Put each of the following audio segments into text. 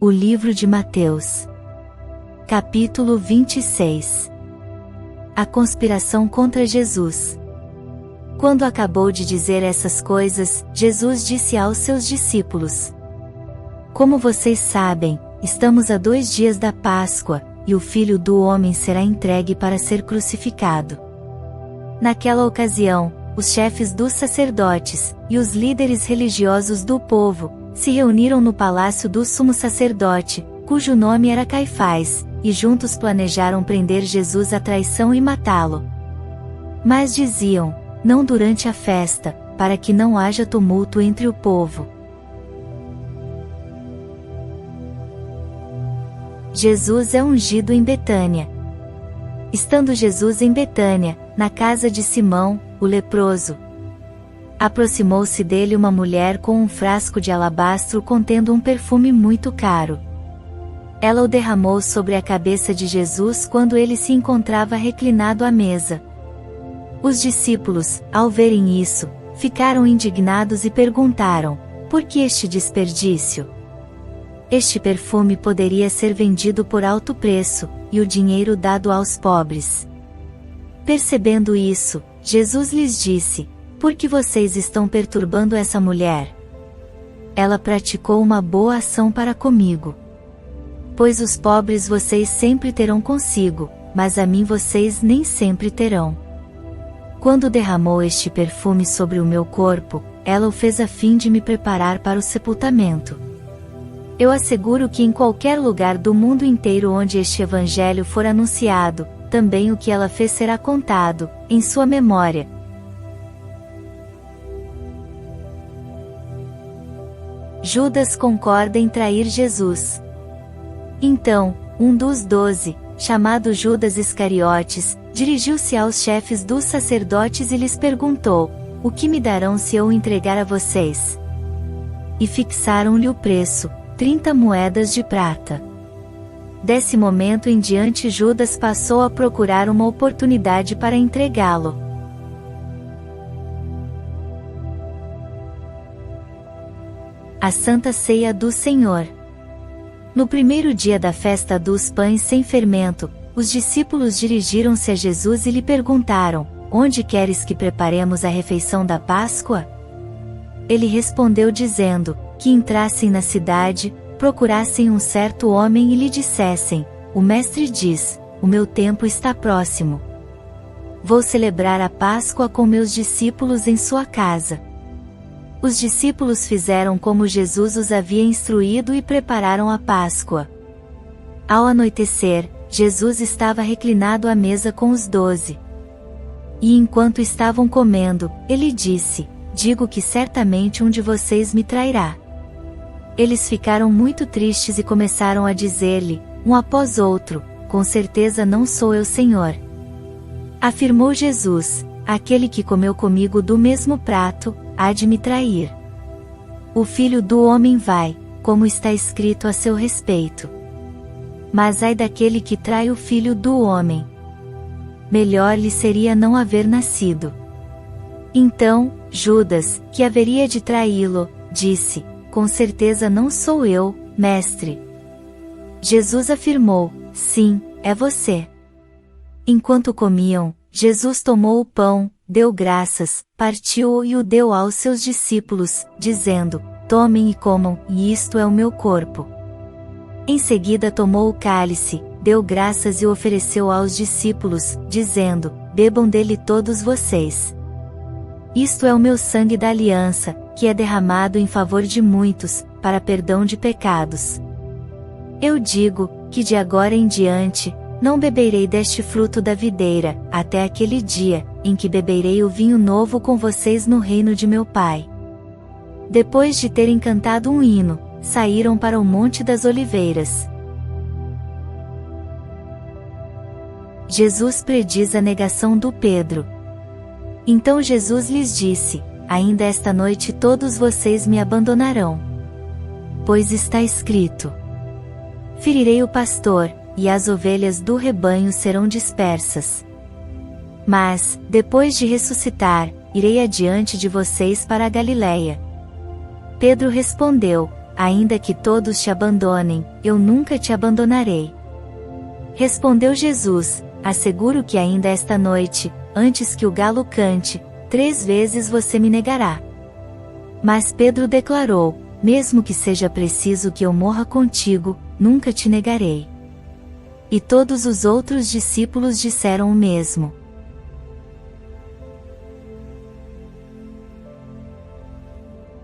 O livro de Mateus. Capítulo 26. A conspiração contra Jesus. Quando acabou de dizer essas coisas, Jesus disse aos seus discípulos: Como vocês sabem, estamos a 2 dias da Páscoa, e o Filho do Homem será entregue para ser crucificado. Naquela ocasião, os chefes dos sacerdotes, e os líderes religiosos do povo, se reuniram no palácio do sumo sacerdote, cujo nome era Caifás, e juntos planejaram prender Jesus à traição e matá-lo. Mas diziam: não durante a festa, para que não haja tumulto entre o povo. Jesus é ungido em Betânia. Estando Jesus em Betânia, na casa de Simão, o leproso, aproximou-se dele uma mulher com um frasco de alabastro contendo um perfume muito caro. Ela o derramou sobre a cabeça de Jesus quando ele se encontrava reclinado à mesa. Os discípulos, ao verem isso, ficaram indignados e perguntaram: por que este desperdício? Este perfume poderia ser vendido por alto preço, e o dinheiro dado aos pobres. Percebendo isso, Jesus lhes disse: por que vocês estão perturbando essa mulher? Ela praticou uma boa ação para comigo. Pois os pobres vocês sempre terão consigo, mas a mim vocês nem sempre terão. Quando derramou este perfume sobre o meu corpo, ela o fez a fim de me preparar para o sepultamento. Eu asseguro que em qualquer lugar do mundo inteiro onde este evangelho for anunciado, também o que ela fez será contado, em sua memória. Judas concorda em trair Jesus. Então, um dos 12, chamado Judas Iscariotes, dirigiu-se aos chefes dos sacerdotes e lhes perguntou: o que me darão se eu o entregar a vocês? E fixaram-lhe o preço, 30 moedas de prata. Desse momento em diante Judas passou a procurar uma oportunidade para entregá-lo. A Santa Ceia do Senhor. No primeiro dia da festa dos pães sem fermento, os discípulos dirigiram-se a Jesus e lhe perguntaram: onde queres que preparemos a refeição da Páscoa? Ele respondeu dizendo: que entrassem na cidade, procurassem um certo homem e lhe dissessem: o mestre diz, o meu tempo está próximo. Vou celebrar a Páscoa com meus discípulos em sua casa. Os discípulos fizeram como Jesus os havia instruído e prepararam a Páscoa. Ao anoitecer, Jesus estava reclinado à mesa com os 12. E enquanto estavam comendo, ele disse: digo que certamente um de vocês me trairá. Eles ficaram muito tristes e começaram a dizer-lhe, um após outro: com certeza não sou eu, Senhor. Afirmou Jesus: aquele que comeu comigo do mesmo prato, há de me trair. O Filho do Homem vai, como está escrito a seu respeito. Mas ai daquele que trai o Filho do Homem. Melhor lhe seria não haver nascido. Então, Judas, que haveria de traí-lo, disse: com certeza não sou eu, mestre. Jesus afirmou: sim, é você. Enquanto comiam, Jesus tomou o pão, deu graças, partiu-o e o deu aos seus discípulos, dizendo: tomem e comam, e isto é o meu corpo. Em seguida tomou o cálice, deu graças e o ofereceu aos discípulos, dizendo: bebam dele todos vocês. Isto é o meu sangue da aliança, que é derramado em favor de muitos, para perdão de pecados. Eu digo, que de agora em diante, não beberei deste fruto da videira, até aquele dia, em que beberei o vinho novo com vocês no reino de meu Pai. Depois de terem cantado um hino, saíram para o Monte das Oliveiras. Jesus prediz a negação do Pedro. Então Jesus lhes disse: ainda esta noite todos vocês me abandonarão. Pois está escrito: ferirei o pastor, e as ovelhas do rebanho serão dispersas. Mas, depois de ressuscitar, irei adiante de vocês para a Galiléia. Pedro respondeu: ainda que todos te abandonem, eu nunca te abandonarei. Respondeu Jesus: asseguro que ainda esta noite, antes que o galo cante, 3 vezes você me negará. Mas Pedro declarou: mesmo que seja preciso que eu morra contigo, nunca te negarei. E todos os outros discípulos disseram o mesmo.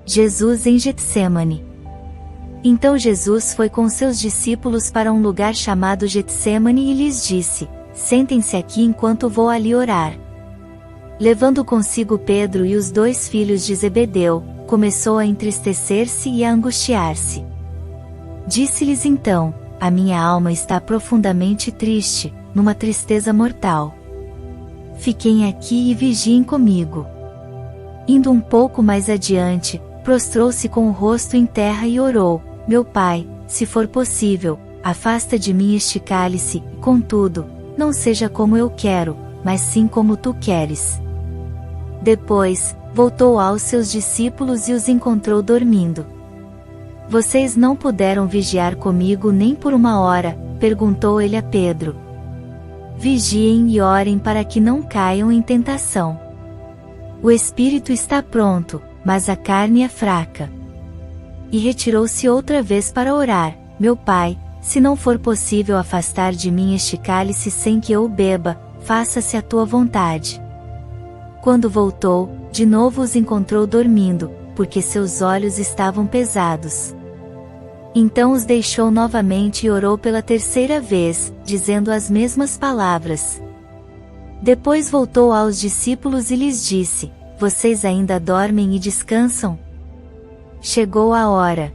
Jesus em Getsêmani. Então Jesus foi com seus discípulos para um lugar chamado Getsêmani e lhes disse: sentem-se aqui enquanto vou ali orar. Levando consigo Pedro e os 2 filhos de Zebedeu, começou a entristecer-se e a angustiar-se. Disse-lhes então: a minha alma está profundamente triste, numa tristeza mortal. Fiquem aqui e vigiem comigo. Indo um pouco mais adiante, prostrou-se com o rosto em terra e orou: meu Pai, se for possível, afasta de mim este cálice, contudo, não seja como eu quero, mas sim como tu queres. Depois, voltou aos seus discípulos e os encontrou dormindo. Vocês não puderam vigiar comigo nem por 1 hora, perguntou ele a Pedro. Vigiem e orem para que não caiam em tentação. O espírito está pronto, mas a carne é fraca. E retirou-se outra vez para orar: meu Pai, se não for possível afastar de mim este cálice sem que eu o beba, faça-se a tua vontade. Quando voltou, de novo os encontrou dormindo, porque seus olhos estavam pesados. Então os deixou novamente e orou pela 3ª vez, dizendo as mesmas palavras. Depois voltou aos discípulos e lhes disse: vocês ainda dormem e descansam? Chegou a hora.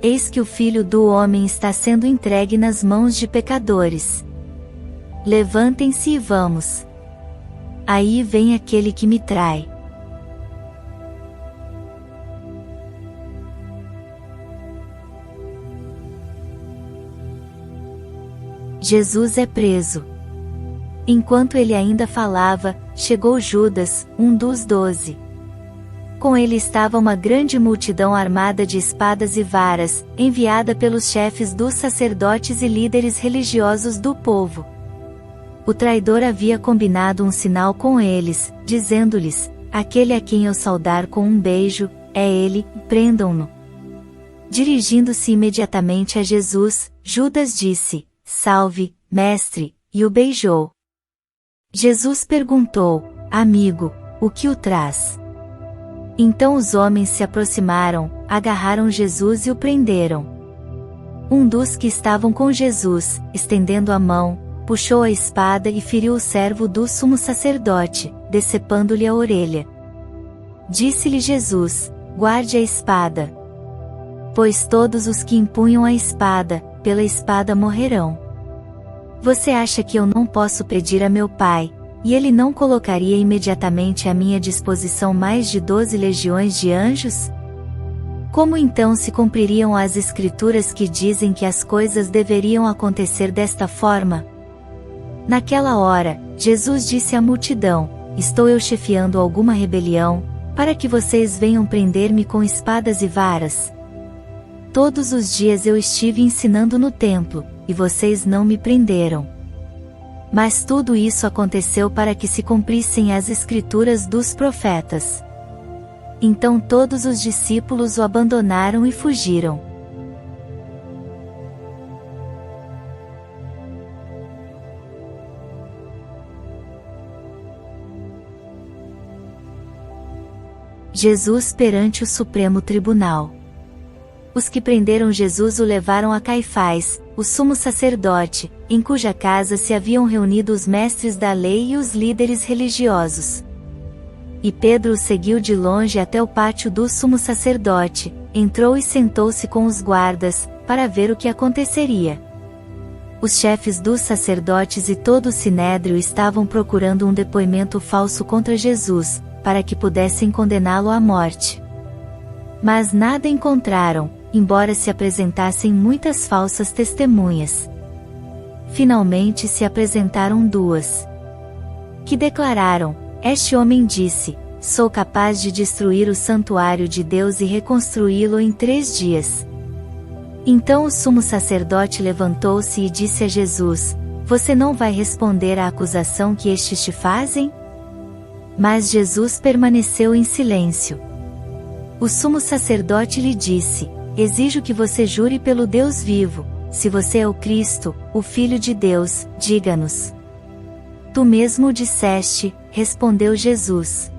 Eis que o Filho do Homem está sendo entregue nas mãos de pecadores. Levantem-se e vamos. Aí vem aquele que me trai. Jesus é preso. Enquanto ele ainda falava, chegou Judas, um dos 12. Com ele estava uma grande multidão armada de espadas e varas, enviada pelos chefes dos sacerdotes e líderes religiosos do povo. O traidor havia combinado um sinal com eles, dizendo-lhes: aquele a quem eu saudar com um beijo, é ele, prendam-no. Dirigindo-se imediatamente a Jesus, Judas disse: salve, mestre, e o beijou. Jesus perguntou: amigo, o que o traz? Então os homens se aproximaram, agarraram Jesus e o prenderam. Um dos que estavam com Jesus, estendendo a mão, puxou a espada e feriu o servo do sumo sacerdote, decepando-lhe a orelha. Disse-lhe Jesus: guarde a espada. Pois todos os que empunham a espada, pela espada morrerão. Você acha que eu não posso pedir a meu Pai, e ele não colocaria imediatamente à minha disposição mais de 12 legiões de anjos? Como então se cumpririam as escrituras que dizem que as coisas deveriam acontecer desta forma? Naquela hora, Jesus disse à multidão: estou eu chefiando alguma rebelião, para que vocês venham prender-me com espadas e varas? Todos os dias eu estive ensinando no templo, e vocês não me prenderam. Mas tudo isso aconteceu para que se cumprissem as escrituras dos profetas. Então todos os discípulos o abandonaram e fugiram. Jesus perante o Supremo Tribunal. Os que prenderam Jesus o levaram a Caifás, o sumo sacerdote, em cuja casa se haviam reunido os mestres da lei e os líderes religiosos. E Pedro o seguiu de longe até o pátio do sumo sacerdote, entrou e sentou-se com os guardas, para ver o que aconteceria. Os chefes dos sacerdotes e todo o sinédrio estavam procurando um depoimento falso contra Jesus, para que pudessem condená-lo à morte. Mas nada encontraram, embora se apresentassem muitas falsas testemunhas. Finalmente se apresentaram 2. Que declararam: este homem disse: sou capaz de destruir o santuário de Deus e reconstruí-lo em 3 dias. Então o sumo sacerdote levantou-se e disse a Jesus: Você não vai responder à acusação que estes te fazem? Mas Jesus permaneceu em silêncio. O sumo sacerdote lhe disse: Exijo que você jure pelo Deus vivo, se você é o Cristo, o Filho de Deus, diga-nos. Tu mesmo o disseste, respondeu Jesus.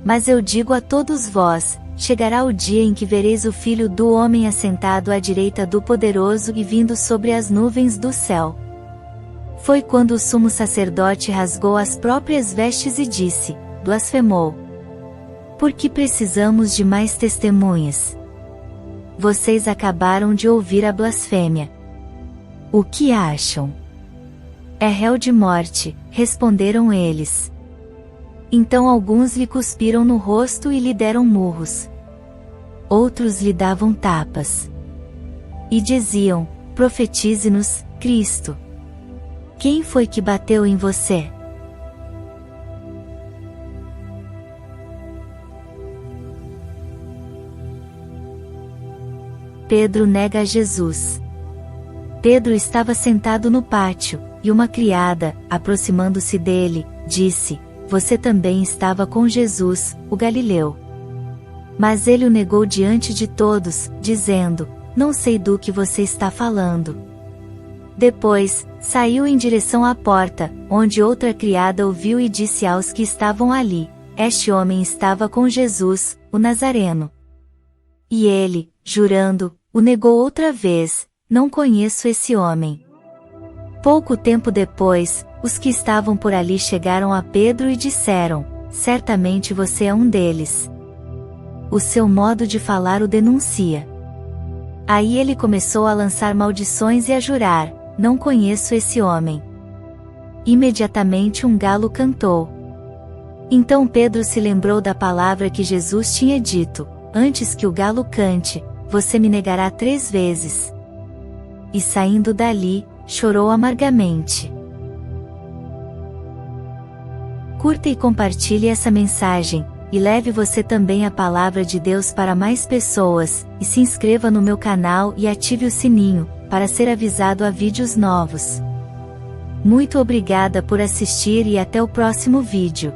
Mas eu digo a todos vós, chegará o dia em que vereis o Filho do Homem assentado à direita do Poderoso e vindo sobre as nuvens do céu. Foi quando o sumo sacerdote rasgou as próprias vestes e disse: Blasfemou. Por que precisamos de mais testemunhas? Vocês acabaram de ouvir a blasfêmia. O que acham? É réu de morte, responderam eles. Então alguns lhe cuspiram no rosto e lhe deram murros. Outros lhe davam tapas. E diziam: Profetize-nos, Cristo. Quem foi que bateu em você? Pedro nega Jesus. Pedro estava sentado no pátio, e uma criada, aproximando-se dele, disse: Você também estava com Jesus, o Galileu. Mas ele o negou diante de todos, dizendo: Não sei do que você está falando. Depois, saiu em direção à porta, onde outra criada ouviu e disse aos que estavam ali: Este homem estava com Jesus, o Nazareno. E ele, jurando, o negou outra vez: Não conheço esse homem. Pouco tempo depois, os que estavam por ali chegaram a Pedro e disseram: Certamente você é um deles. O seu modo de falar o denuncia. Aí ele começou a lançar maldições e a jurar: Não conheço esse homem. Imediatamente um galo cantou. Então Pedro se lembrou da palavra que Jesus tinha dito: Antes que o galo cante, você me negará 3 vezes. E saindo dali, chorou amargamente. Curta e compartilhe essa mensagem, e leve você também a palavra de Deus para mais pessoas, e se inscreva no meu canal e ative o sininho, para ser avisado a vídeos novos. Muito obrigada por assistir e até o próximo vídeo.